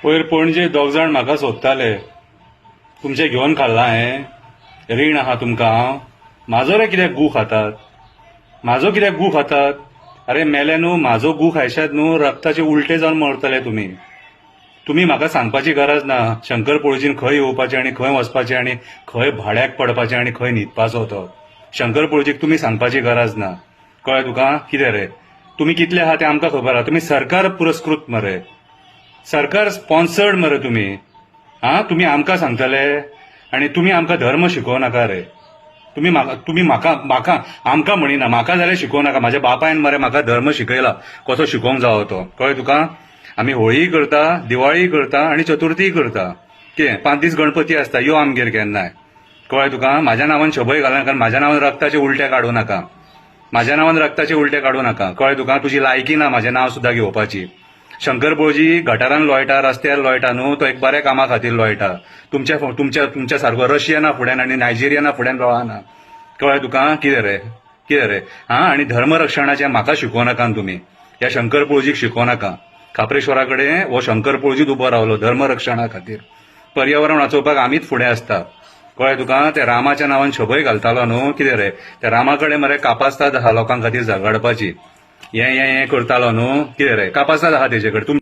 वयर पणजे दोग जाण म्हाका सोदताले. तुमचे घेवन खाल्ला हांवें. रीण आहा तुमकां हांव. म्हाजो रे कित्याक गू खातात? म्हाजो कित्याक गू खातात? अरे मेले न्हू, म्हाजो गू खायशात न्हू रक्ताचे उलटे जावन मरतले तुमी. तुम्ही म्हाका सांगपाची गरज ना शंकर पळोवचीन खंय येवपाचें आनी खंय वचपाचें आनी खंय भाड्याक पडपाचें आनी खंय न्हिदपाचो तो. शंकर पळोवचीक तुम्ही सांगपाची गरज ना. कळ्ळें तुका? कितें रे तुम्ही कितले आहा तें आमकां खबर आहा. तुम्ही सरकार पुरस्कृत मरे, सरकार स्पॉन्सर्ड मरे तुम्ही. तुम्ही आमकां सांगतले आनी तुम्ही आमकां धर्म शिकोव नाका रे. तुम्ही म्हाका आमकां म्हणिना, म्हाका जाल्यार शिकोव नाका. म्हाज्या बापायन मरे म्हाका धर्म शिकयला कसो शिकोवंक जावो तो. कळ्ळें तुका? आमी होळी करता, दिवाळी करता आनी चतुर्थी करता. कितें 5 दीस गणपती आसता, यो आमगेर केन्नाय. कळ्ळें तुका? म्हाज्या नांवान शबय घालनाका, कारण म्हाज्या नांवान रक्ताचे उलटे काडूं नाका. म्हाज्या नांवान रक्ताचे उलटे काडूं नाका. कळ्ळें तुका? तुजी लायकी ना म्हाजें नांव सुद्दां घेवपाची. शंकर पळोवची गटारान लोळटा, रस्त्यार लोळटा न्हू, तो एक बऱ्या कामा खातीर लोळटा. तुमच्या सारको रशियना फुड्यान आनी नायजेरियना फुड्यान लोळना. कळ्ळें तुका? कितें रे आनी धर्मरक्षणाचें म्हाका शिकोव नाका तुम्ही. ह्या शंकर पळोवचीक शिकोव नाका. खापरेश्वरा कडेन हो शंकर पळोवचीत उबो रावलो धर्मरक्षणा खातीर. पर्यावरण वाचोवपाक आमीच फुडें आसता. कळ्ळें तुका? ते रामाच्या नांवान शबय घालतालो न्हू. कितें रे त्या रामा कडेन मरे कापास्ताद आहा लोकां खातीर झगडपाची. हे करतालो न्हू. कितें रे कापास्ताद आहा तेजे कडेन.